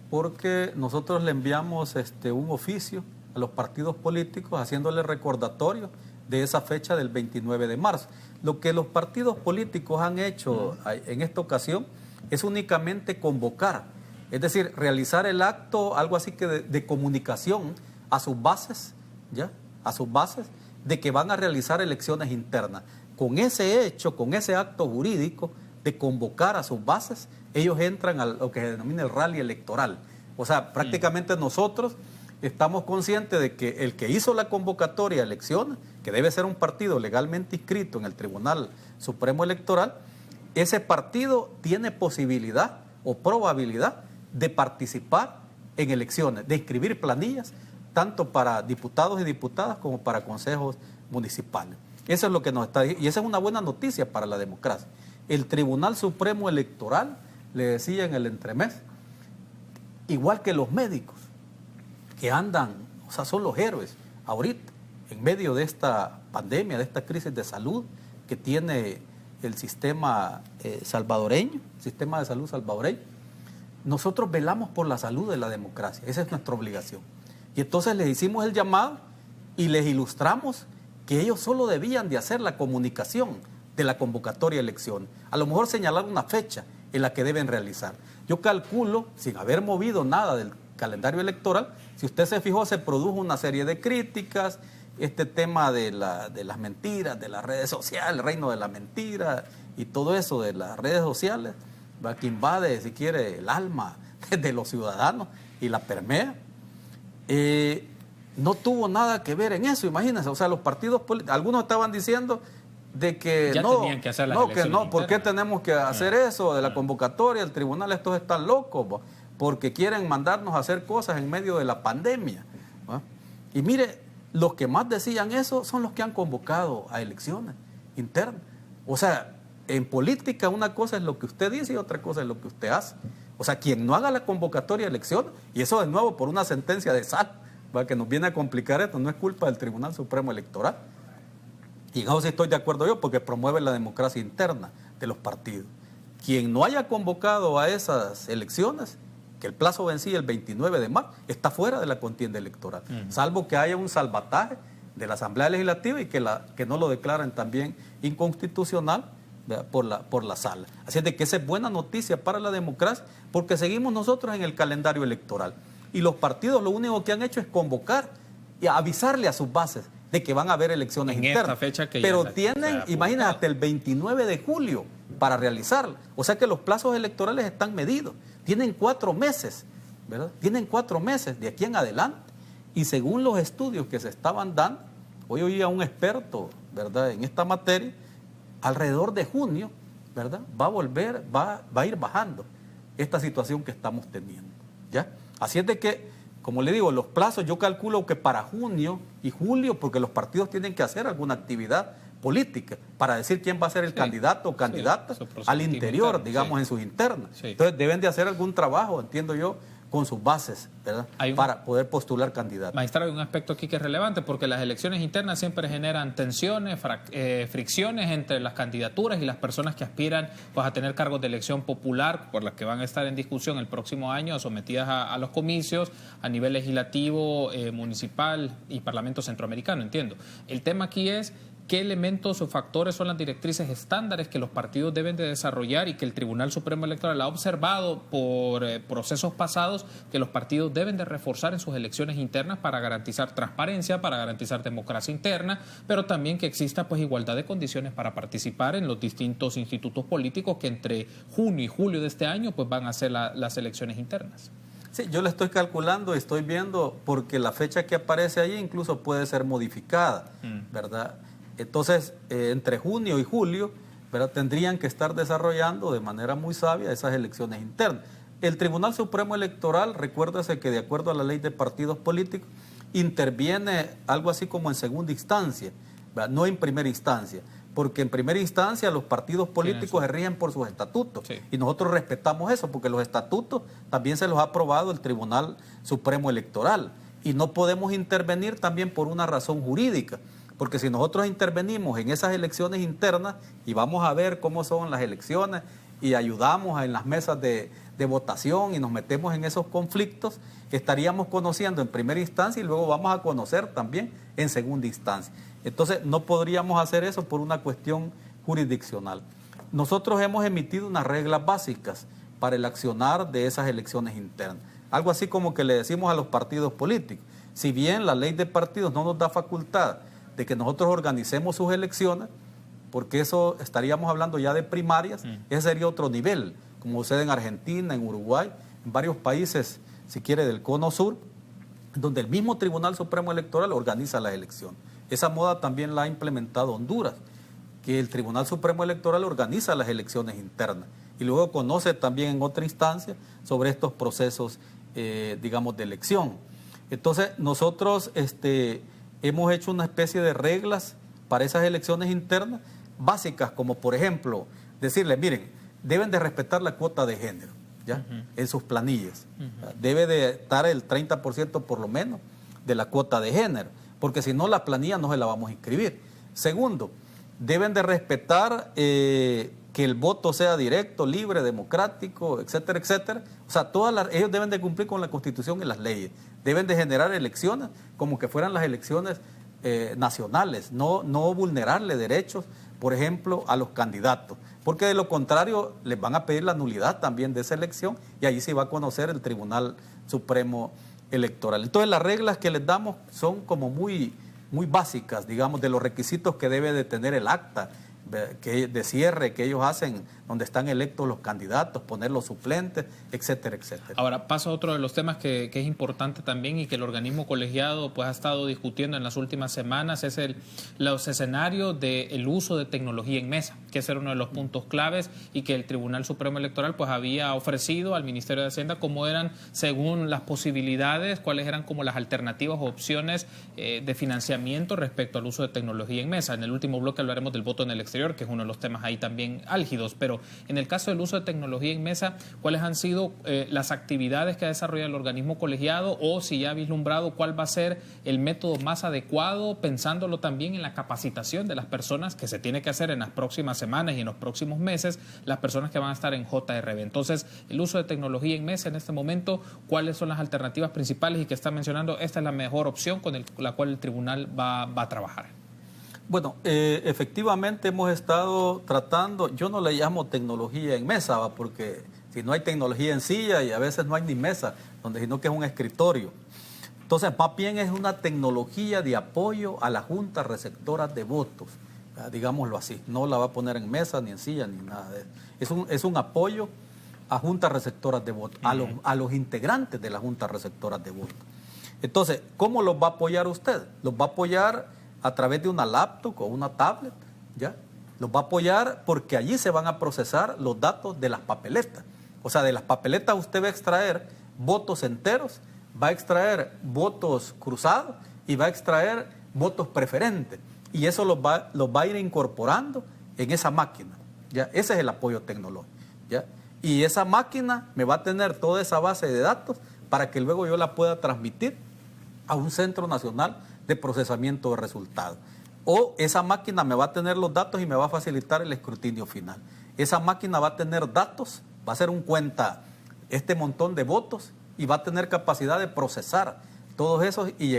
porque nosotros le enviamos un oficio a los partidos políticos haciéndole recordatorio de esa fecha del 29 de marzo. Lo que los partidos políticos han hecho en esta ocasión es únicamente convocar, es decir, realizar el acto, algo así que de comunicación a sus bases, ¿ya? A sus bases, de que van a realizar elecciones internas. Con ese hecho, con ese acto jurídico de convocar a sus bases, ellos entran a lo que se denomina el rally electoral. O sea, prácticamente nosotros estamos conscientes de que el que hizo la convocatoria de elecciones, que debe ser un partido legalmente inscrito en el Tribunal Supremo Electoral, ese partido tiene posibilidad o probabilidad de participar en elecciones, de inscribir planillas, tanto para diputados y diputadas como para consejos municipales. Eso es lo que nos está diciendo, y esa es una buena noticia para la democracia. El Tribunal Supremo Electoral, le decía en el entremés, igual que los médicos, que andan, o sea, son los héroes ahorita, en medio de esta pandemia, de esta crisis de salud que tiene el sistema salvadoreño, el sistema de salud salvadoreño. Nosotros velamos por la salud de la democracia, esa es nuestra obligación. Y entonces les hicimos el llamado y les ilustramos que ellos solo debían de hacer la comunicación de la convocatoria de elecciones. A lo mejor señalar una fecha en la que deben realizar. Yo calculo, sin haber movido nada del calendario electoral, si usted se fijó, se produjo una serie de críticas, este tema de las mentiras, de las redes sociales, el reino de la mentira y todo eso de las redes sociales, ¿va? Que invade, si quiere, el alma de los ciudadanos y la permea. No tuvo nada que ver en eso, imagínense. O sea, los partidos políticos, algunos estaban diciendo de que ya no, tenían que hacer las no, elecciones que no, ¿por qué internas? tenemos que hacer eso de la convocatoria? El tribunal, estos están locos, ¿va? Porque quieren mandarnos a hacer cosas en medio de la pandemia, ¿va? Y mire, los que más decían eso son los que han convocado a elecciones internas. O sea, en política una cosa es lo que usted dice y otra cosa es lo que usted hace. O sea, quien no haga la convocatoria de elecciones, y eso de nuevo por una sentencia de sal, ¿va? Que nos viene a complicar esto, no es culpa del Tribunal Supremo Electoral. Y no sé si estoy de acuerdo yo, porque promueve la democracia interna de los partidos. Quien no haya convocado a esas elecciones, que el plazo vencía el 29 de marzo, está fuera de la contienda electoral, salvo que haya un salvataje de la Asamblea Legislativa y que no lo declaren también inconstitucional, ¿verdad? por la sala. Así es de que esa es buena noticia para la democracia, porque seguimos nosotros en el calendario electoral. Y los partidos lo único que han hecho es convocar y avisarle a sus bases de que van a haber elecciones en internas. esta fecha que pero ya tienen, imagínate, hasta el 29 de julio para realizarla. O sea que los plazos electorales están medidos. Tienen 4 meses, ¿verdad? Tienen 4 meses de aquí en adelante. Y según los estudios que se estaban dando, hoy oí a un experto, ¿verdad?, en esta materia, alrededor de junio, ¿verdad?, va a ir bajando esta situación que estamos teniendo, ¿ya? Así es de que, como le digo, los plazos yo calculo que para junio y julio, porque los partidos tienen que hacer alguna actividad política para decir quién va a ser el candidato o candidata al interior, interno, digamos, en sus internas. Entonces deben de hacer algún trabajo, entiendo yo, con sus bases, ¿verdad?, para poder postular candidatos. Magistrado, hay un aspecto aquí que es relevante, porque las elecciones internas siempre generan tensiones, fricciones entre las candidaturas y las personas que aspiran, pues, a tener cargos de elección popular, por las que van a estar en discusión el próximo año, sometidas a los comicios a nivel legislativo, municipal y Parlamento Centroamericano, entiendo. El tema aquí es qué elementos o factores son las directrices estándares que los partidos deben de desarrollar y que el Tribunal Supremo Electoral ha observado por procesos pasados que los partidos deben de reforzar en sus elecciones internas para garantizar transparencia, para garantizar democracia interna, pero también que exista, pues, igualdad de condiciones para participar en los distintos institutos políticos que entre junio y julio de este año, pues, van a hacer las elecciones internas. Sí, yo le estoy calculando y estoy viendo, porque la fecha que aparece ahí incluso puede ser modificada, ¿verdad? Entonces, entre junio y julio, ¿verdad?, tendrían que estar desarrollando de manera muy sabia esas elecciones internas. El Tribunal Supremo Electoral, recuérdese que de acuerdo a la ley de partidos políticos, interviene algo así como en segunda instancia, ¿verdad?, no en primera instancia, porque en primera instancia los partidos políticos se rigen por sus estatutos, y nosotros respetamos eso, porque los estatutos también se los ha aprobado el Tribunal Supremo Electoral, y no podemos intervenir también por una razón jurídica. Porque si nosotros intervenimos en esas elecciones internas y vamos a ver cómo son las elecciones y ayudamos en las mesas de votación y nos metemos en esos conflictos, estaríamos conociendo en primera instancia y luego vamos a conocer también en segunda instancia. Entonces no podríamos hacer eso por una cuestión jurisdiccional. Nosotros hemos emitido unas reglas básicas para el accionar de esas elecciones internas. Algo así como que le decimos a los partidos políticos, si bien la ley de partidos no nos da facultad de que nosotros organicemos sus elecciones, porque eso estaríamos hablando ya de primarias, ese sería otro nivel, como sucede en Argentina, en Uruguay, en varios países, si quiere, del Cono Sur, donde el mismo Tribunal Supremo Electoral organiza la elección. Esa moda también la ha implementado Honduras, que el Tribunal Supremo Electoral organiza las elecciones internas y luego conoce también en otra instancia sobre estos procesos, digamos, de elección. Entonces, nosotros hemos hecho una especie de reglas para esas elecciones internas básicas, como por ejemplo, decirles, miren, deben de respetar la cuota de género, ¿ya? En sus planillas. Debe de estar el 30% por lo menos de la cuota de género, porque si no la planilla no se la vamos a inscribir. Segundo, deben de respetar que el voto sea directo, libre, democrático, etcétera, etcétera. O sea, ellos deben de cumplir con la Constitución y las leyes. Deben de generar elecciones como que fueran las elecciones nacionales, no vulnerarle derechos, por ejemplo, a los candidatos, porque de lo contrario les van a pedir la nulidad también de esa elección y allí se va a conocer el Tribunal Supremo Electoral. Entonces las reglas que les damos son como muy básicas, digamos, de los requisitos que debe de tener el acta de cierre que ellos hacen, donde están electos los candidatos, poner los suplentes, etcétera, etcétera. Ahora, paso a otro de los temas que es importante también y que el organismo colegiado pues ha estado discutiendo en las últimas semanas, es los escenarios del uso de tecnología en mesa, que ese era uno de los puntos claves y que el Tribunal Supremo Electoral pues había ofrecido al Ministerio de Hacienda cómo eran, según las posibilidades, cuáles eran como las alternativas o opciones de financiamiento respecto al uso de tecnología en mesa. En el último bloque hablaremos del voto en el exterior, que es uno de los temas ahí también álgidos, pero en el caso del uso de tecnología en mesa, ¿cuáles han sido las actividades que ha desarrollado el organismo colegiado o si ya ha vislumbrado cuál va a ser el método más adecuado, pensándolo también en la capacitación de las personas que se tiene que hacer en las próximas semanas y en los próximos meses, las personas que van a estar en JRB? Entonces, el uso de tecnología en mesa en este momento, ¿cuáles son las alternativas principales y que está mencionando? Esta es la mejor opción con la cual el tribunal va a trabajar. Bueno, efectivamente hemos estado tratando, yo no le llamo tecnología en mesa, porque si no hay tecnología en silla y a veces no hay ni mesa, sino que es un escritorio. Entonces, más bien es una tecnología de apoyo a las juntas receptoras de votos, digámoslo así. No la va a poner en mesa, ni en silla, ni nada de eso. Es un apoyo a juntas receptoras de votos, a los integrantes de las juntas receptoras de votos. Entonces, ¿cómo los va a apoyar usted? Los va a apoyar a través de una laptop o una tablet, ¿ya? Los va a apoyar porque allí se van a procesar los datos de las papeletas. O sea, de las papeletas usted va a extraer votos enteros, va a extraer votos cruzados y va a extraer votos preferentes. Y eso los va a ir incorporando en esa máquina, ¿ya? Ese es el apoyo tecnológico, ¿ya? Y esa máquina me va a tener toda esa base de datos para que luego yo la pueda transmitir a un centro nacional de procesamiento de resultados. O esa máquina me va a tener los datos y me va a facilitar el escrutinio final. Esa máquina va a tener datos, va a hacer un cuenta este montón de votos y va a tener capacidad de procesar todos esos y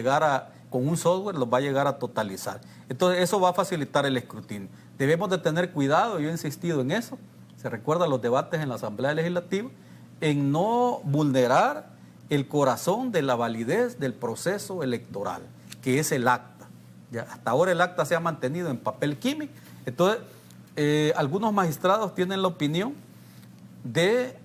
con un software los va a llegar a totalizar. Entonces eso va a facilitar el escrutinio. Debemos de tener cuidado, yo he insistido en eso, se recuerdan los debates en la Asamblea Legislativa, en no vulnerar el corazón de la validez del proceso electoral, que es el acta. Ya, hasta ahora el acta se ha mantenido en papel químico. Entonces, algunos magistrados tienen la opinión de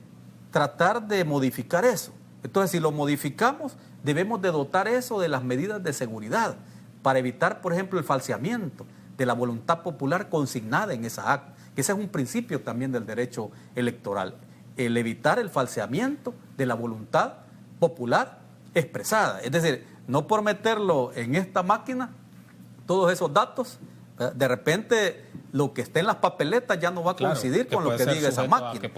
tratar de modificar eso. Entonces, si lo modificamos, debemos de dotar eso de las medidas de seguridad para evitar, por ejemplo, el falseamiento de la voluntad popular consignada en esa acta. Ese es un principio también del derecho electoral, el evitar el falseamiento de la voluntad popular expresada. Es decir, no por meterlo en esta máquina, todos esos datos, de repente lo que esté en las papeletas ya no va a coincidir con lo que diga esa máquina.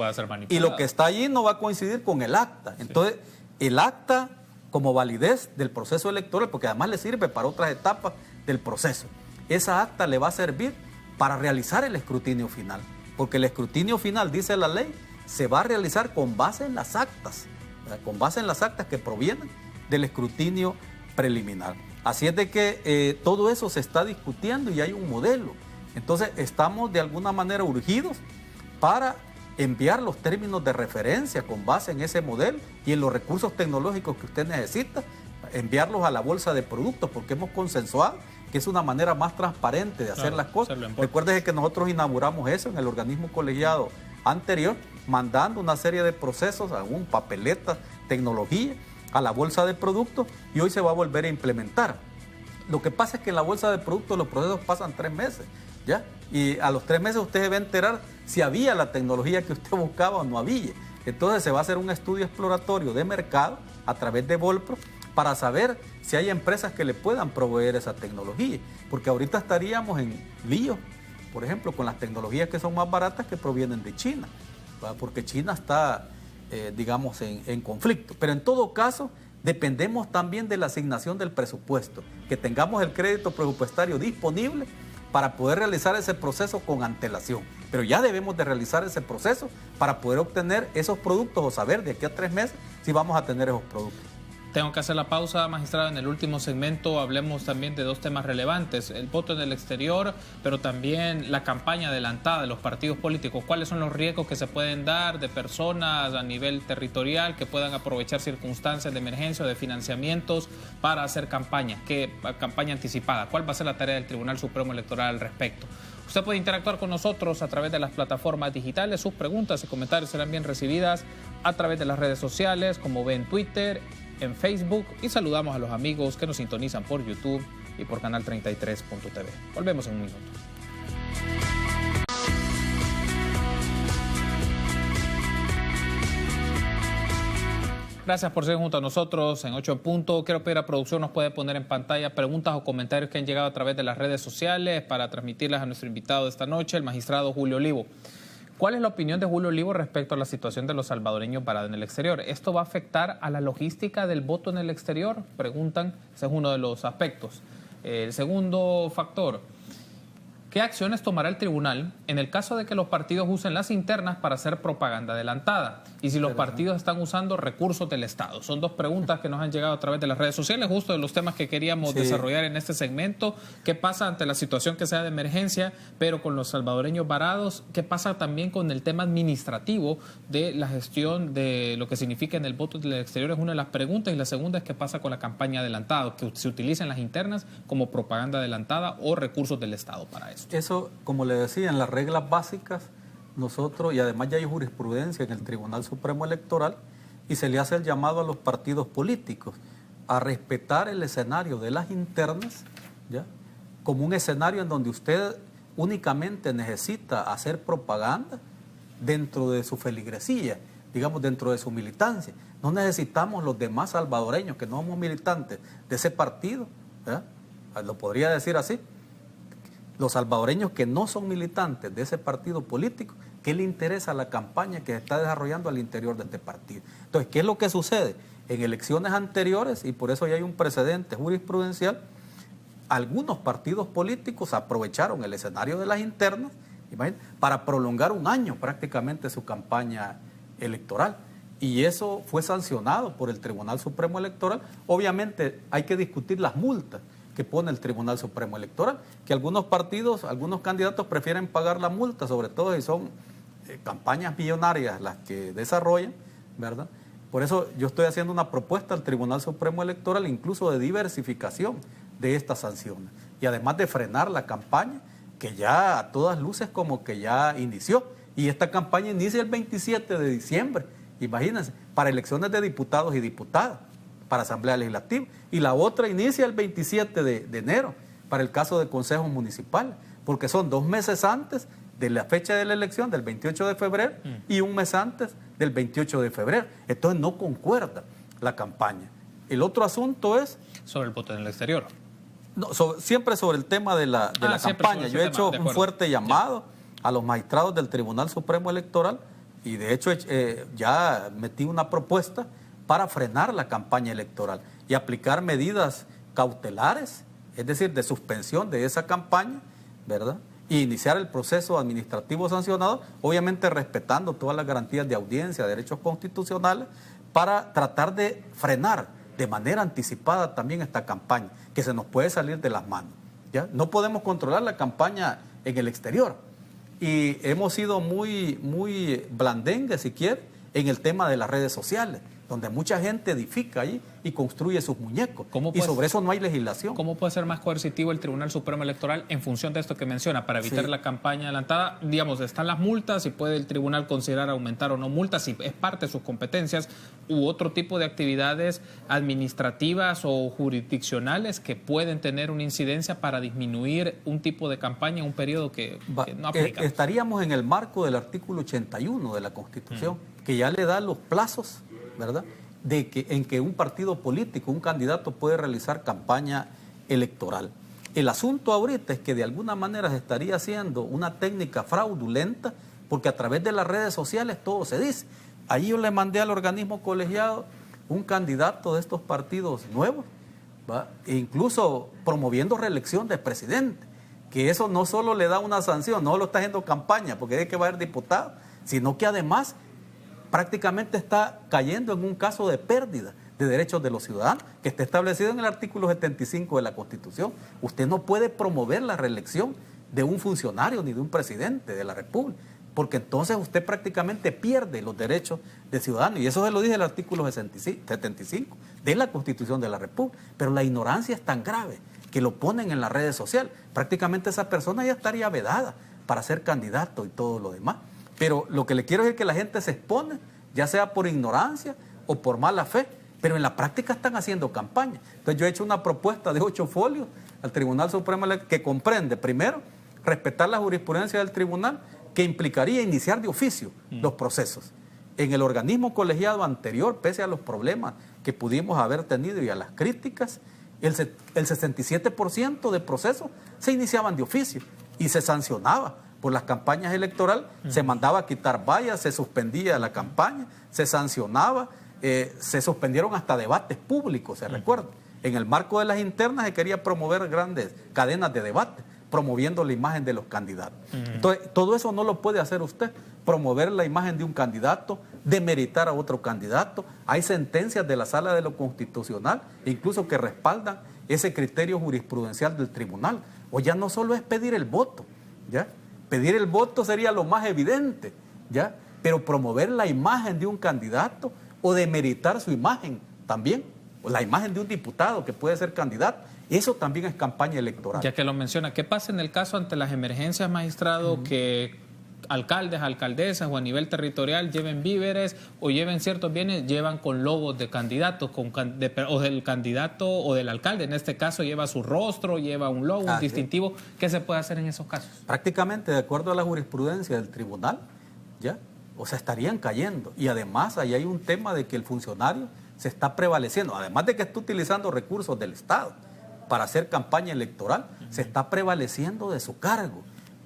Y lo que está allí no va a coincidir con el acta. Entonces, el acta como validez del proceso electoral, porque además le sirve para otras etapas del proceso. Esa acta le va a servir para realizar el escrutinio final, porque el escrutinio final, dice la ley, se va a realizar con base en las actas, con base en las actas que provienen del escrutinio preliminar. Así es de que todo eso se está discutiendo y hay un modelo. Entonces estamos de alguna manera urgidos para enviar los términos de referencia con base en ese modelo y en los recursos tecnológicos que usted necesita, enviarlos a la bolsa de productos, porque hemos consensuado que es una manera más transparente de hacer las cosas. Recuerden que nosotros inauguramos eso en el organismo colegiado anterior, mandando una serie de procesos, aún papeletas, tecnología, a la bolsa de productos, y hoy se va a volver a implementar. Lo que pasa es que en la bolsa de productos los procesos pasan 3 meses, ¿ya? Y a los 3 meses usted se va a enterar si había la tecnología que usted buscaba o no había. Entonces se va a hacer un estudio exploratorio de mercado a través de Volpro para saber si hay empresas que le puedan proveer esa tecnología. Porque ahorita estaríamos en lío, por ejemplo, con las tecnologías que son más baratas que provienen de China, ¿verdad? Porque China está, digamos, en conflicto. Pero en todo caso, dependemos también de la asignación del presupuesto, que tengamos el crédito presupuestario disponible para poder realizar ese proceso con antelación. Pero ya debemos de realizar ese proceso para poder obtener esos productos o saber de aquí a 3 meses si vamos a tener esos productos. Tengo que hacer la pausa, magistrado. En el último segmento hablemos también de 2 temas relevantes: el voto en el exterior, pero también la campaña adelantada de los partidos políticos. ¿Cuáles son los riesgos que se pueden dar de personas a nivel territorial que puedan aprovechar circunstancias de emergencia o de financiamientos para hacer campaña anticipada? ¿Cuál va a ser la tarea del Tribunal Supremo Electoral al respecto? Usted puede interactuar con nosotros a través de las plataformas digitales. Sus preguntas y comentarios serán bien recibidas a través de las redes sociales, como ve en Twitter, en Facebook, y saludamos a los amigos que nos sintonizan por YouTube y por Canal 33.tv. Volvemos en un minuto. Gracias por ser junto a nosotros en 8 en punto. Quiero pedir a producción nos puede poner en pantalla preguntas o comentarios que han llegado a través de las redes sociales para transmitirlas a nuestro invitado de esta noche, el magistrado Julio Olivo. ¿Cuál es la opinión de Julio Olivo respecto a la situación de los salvadoreños varados en el exterior? ¿Esto va a afectar a la logística del voto en el exterior? Preguntan, ese es uno de los aspectos. El segundo factor: ¿qué acciones tomará el tribunal en el caso de que los partidos usen las internas para hacer propaganda adelantada? Y si los partidos están usando recursos del Estado. Son 2 preguntas que nos han llegado a través de las redes sociales, justo de los temas que queríamos desarrollar en este segmento. ¿Qué pasa ante la situación que sea de emergencia, pero con los salvadoreños varados? ¿Qué pasa también con el tema administrativo de la gestión de lo que significa en el voto del exterior? Es una de las preguntas. Y la segunda es qué pasa con la campaña adelantada, que se utilicen las internas como propaganda adelantada o recursos del Estado para eso. Eso, como le decía, en las reglas básicas, nosotros, y además ya hay jurisprudencia en el Tribunal Supremo Electoral, y se le hace el llamado a los partidos políticos a respetar el escenario de las internas, ¿ya?, como un escenario en donde usted únicamente necesita hacer propaganda dentro de su feligresía, digamos, dentro de su militancia. No necesitamos los demás salvadoreños que no somos militantes de ese partido, ¿ya?, lo podría decir así. Los salvadoreños que no son militantes de ese partido político, ¿qué le interesa la campaña que se está desarrollando al interior de este partido? Entonces, ¿qué es lo que sucede? En elecciones anteriores, y por eso ya hay un precedente jurisprudencial, algunos partidos políticos aprovecharon el escenario de las internas, para prolongar 1 año prácticamente su campaña electoral. Y eso fue sancionado por el Tribunal Supremo Electoral. Obviamente hay que discutir las multas que pone el Tribunal Supremo Electoral, que algunos partidos, algunos candidatos prefieren pagar la multa, sobre todo si son campañas millonarias las que desarrollan, ¿verdad? Por eso yo estoy haciendo una propuesta al Tribunal Supremo Electoral, incluso de diversificación de estas sanciones, y además de frenar la campaña, que ya a todas luces como que ya inició, y esta campaña inicia el 27 de diciembre, imagínense, para elecciones de diputados y diputadas, para Asamblea Legislativa, y la otra inicia el 27 de enero para el caso de consejos municipales, porque son 2 meses antes de la fecha de la elección, del 28 de febrero, y 1 mes antes del 28 de febrero. Entonces no concuerda la campaña. El otro asunto es... Sobre el voto en el exterior. No, siempre sobre el tema de la campaña. Yo he hecho un fuerte llamado a los magistrados del Tribunal Supremo Electoral, y de hecho ya metí una propuesta para frenar la campaña electoral y aplicar medidas cautelares, es decir, de suspensión de esa campaña, ¿verdad?, y iniciar el proceso administrativo sancionado, obviamente respetando todas las garantías de audiencia, derechos constitucionales, para tratar de frenar de manera anticipada también esta campaña, que se nos puede salir de las manos, ¿ya? No podemos controlar la campaña en el exterior, y hemos sido muy blandengues, si quiere, en el tema de las redes sociales. donde mucha gente edifica ahí y construye sus muñecos. Y pues, sobre eso no hay legislación. ¿Cómo puede ser más coercitivo el Tribunal Supremo Electoral en función de esto que menciona, para evitar la campaña adelantada? Digamos, están las multas y puede el tribunal considerar aumentar o no multas si es parte de sus competencias, u otro tipo de actividades administrativas o jurisdiccionales que pueden tener una incidencia para disminuir un tipo de campaña en un periodo que no aplica. Estaríamos en el marco del artículo 81 de la Constitución, que ya le da los plazos, ¿verdad?, en que un partido político, un candidato puede realizar campaña electoral. El asunto ahorita es que de alguna manera se estaría haciendo una técnica fraudulenta, porque a través de las redes sociales todo se dice. Ahí yo le mandé al organismo colegiado un candidato de estos partidos nuevos, ¿va?, e incluso promoviendo reelección de presidente, que eso no solo le da una sanción, no lo está haciendo campaña porque es que va a ser diputado, sino que además prácticamente está cayendo en un caso de pérdida de derechos de los ciudadanos, que está establecido en el artículo 75 de la Constitución. Usted no puede promover la reelección de un funcionario ni de un presidente de la República, porque entonces usted prácticamente pierde los derechos de ciudadanos, y eso se lo dice el artículo 75 de la Constitución de la República. Pero la ignorancia es tan grave que lo ponen en las redes sociales. Prácticamente esa persona ya estaría vedada para ser candidato y todo lo demás. Pero lo que le quiero decir es que la gente se expone, ya sea por ignorancia o por mala fe, pero en la práctica están haciendo campaña. Entonces yo he hecho una propuesta de 8 folios al Tribunal Supremo que comprende, primero, respetar la jurisprudencia del tribunal, que implicaría iniciar de oficio los procesos. En el organismo colegiado anterior, pese a los problemas que pudimos haber tenido y a las críticas, el 67% de procesos se iniciaban de oficio y se sancionaba. Por las campañas electorales se mandaba a quitar vallas, se suspendía la campaña, se sancionaba, se suspendieron hasta debates públicos, se recuerda. En el marco de las internas se quería promover grandes cadenas de debate, promoviendo la imagen de los candidatos. Entonces, todo eso no lo puede hacer usted, promover la imagen de un candidato, demeritar a otro candidato. Hay sentencias de la Sala de lo Constitucional, incluso que respaldan ese criterio jurisprudencial del tribunal. O ya no solo es pedir el voto, ¿ya? Pedir el voto sería lo más evidente, ¿ya? Pero promover la imagen de un candidato o demeritar su imagen también, o la imagen de un diputado que puede ser candidato, eso también es campaña electoral. Ya que lo menciona, ¿qué pasa en el caso ante las emergencias, magistrado, que alcaldes, alcaldesas o a nivel territorial lleven víveres o lleven ciertos bienes, llevan con logos de candidatos, o del candidato o del alcalde? En este caso lleva su rostro, lleva un logo, un distintivo. ¿Qué se puede hacer en esos casos? Prácticamente, de acuerdo a la jurisprudencia del tribunal, ¿ya? O sea, estarían cayendo. Y además ahí hay un tema de que el funcionario se está prevaleciendo, además de que está utilizando recursos del Estado para hacer campaña electoral, se está prevaleciendo de su cargo.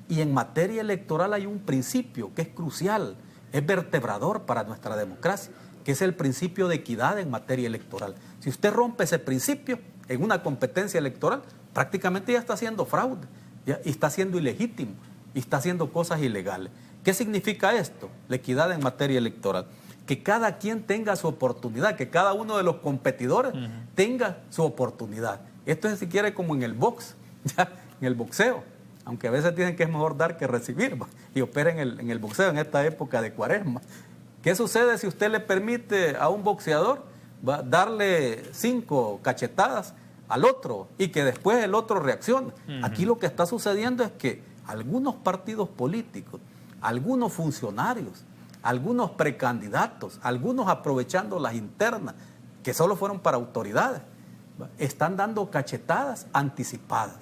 Y en materia electoral hay un principio que es crucial, es vertebrador para nuestra democracia, que es el principio de equidad en materia electoral. Si usted rompe ese principio en una competencia electoral, prácticamente ya está haciendo fraude, ¿ya? Y está siendo ilegítimo, y está haciendo cosas ilegales. ¿Qué significa esto? La equidad en materia electoral. Que cada quien tenga su oportunidad, que cada uno de los competidores tenga su oportunidad. Esto es, si quiere, como en el box, ¿ya? En el boxeo. Aunque a veces dicen que es mejor dar que recibir, y opera en el boxeo en esta época de Cuaresma. ¿Qué sucede si usted le permite a un boxeador darle 5 cachetadas al otro y que después el otro reaccione? Aquí lo que está sucediendo es que algunos partidos políticos, algunos funcionarios, algunos precandidatos, algunos aprovechando las internas, que solo fueron para autoridades, están dando cachetadas anticipadas.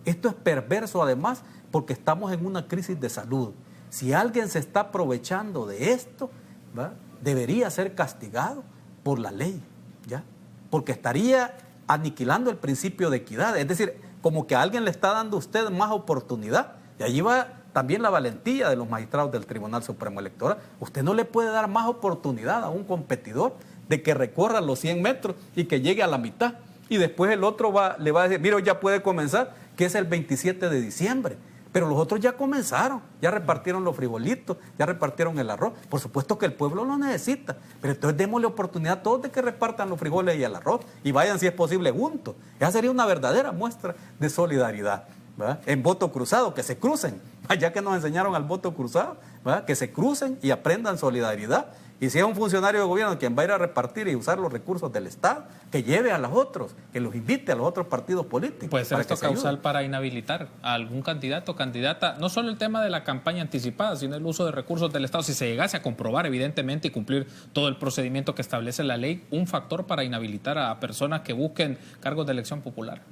Esto es perverso además porque estamos en una crisis de salud. Si alguien se está aprovechando de esto, ¿va?, debería ser castigado por la ley, ¿ya? Porque estaría aniquilando el principio de equidad. Es decir, como que a alguien le está dando a usted más oportunidad. Y allí va también la valentía de los magistrados del Tribunal Supremo Electoral. Usted no le puede dar más oportunidad a un competidor de que recorra los 100 metros y que llegue a la mitad. Y después el otro le va a decir, mira, ya puede comenzar, que es el 27 de diciembre. Pero los otros ya comenzaron, ya repartieron los frijolitos, ya repartieron el arroz. Por supuesto que el pueblo lo necesita, pero entonces démosle oportunidad a todos de que repartan los frijoles y el arroz y vayan, si es posible, juntos. Esa sería una verdadera muestra de solidaridad, ¿verdad? En voto cruzado, que se crucen, allá que nos enseñaron al voto cruzado, ¿verdad? Que se crucen y aprendan solidaridad Y si es un funcionario de gobierno quien va a ir a repartir y usar los recursos del Estado, que lleve a los otros, que los invite a los otros partidos políticos. Puede ser esto causal para inhabilitar a algún candidato o candidata. No solo el tema de la campaña anticipada, sino el uso de recursos del Estado. Si se llegase a comprobar, evidentemente, y cumplir todo el procedimiento que establece la ley, un factor para inhabilitar a personas que busquen cargos de elección popular.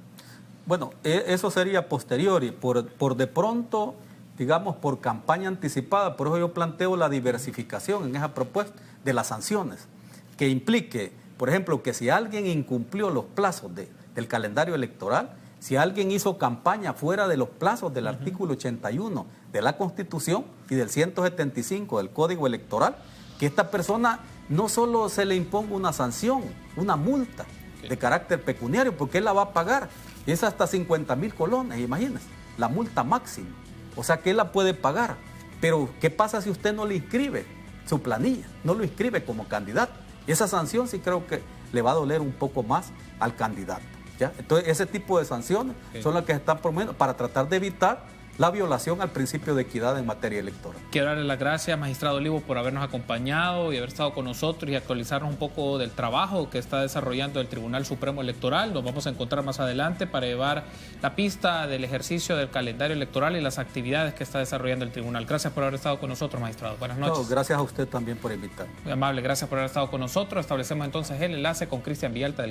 Bueno, eso sería posterior y por de pronto, digamos, por campaña anticipada. Por eso yo planteo la diversificación en esa propuesta de las sanciones, que implique, por ejemplo, que si alguien incumplió los plazos del calendario electoral, si alguien hizo campaña fuera de los plazos del artículo 81 de la Constitución y del 175 del Código Electoral, que esta persona no solo se le imponga una sanción, una multa de carácter pecuniario, porque él la va a pagar, es hasta 50,000 colones, imagínense, la multa máxima. O sea que él la puede pagar. Pero ¿qué pasa si usted no le inscribe su planilla? No lo inscribe como candidato. Esa sanción sí creo que le va a doler un poco más al candidato, ¿ya? Entonces ese tipo de sanciones son las que se están promoviendo para tratar de evitar la violación al principio de equidad en materia electoral. Quiero darle las gracias, magistrado Olivo, por habernos acompañado y haber estado con nosotros y actualizarnos un poco del trabajo que está desarrollando el Tribunal Supremo Electoral. Nos vamos a encontrar más adelante para llevar la pista del ejercicio del calendario electoral y las actividades que está desarrollando el Tribunal. Gracias por haber estado con nosotros, magistrado. Buenas noches. No, gracias a usted también por invitarme. Muy amable, gracias por haber estado con nosotros. Establecemos entonces el enlace con Cristian Villalta del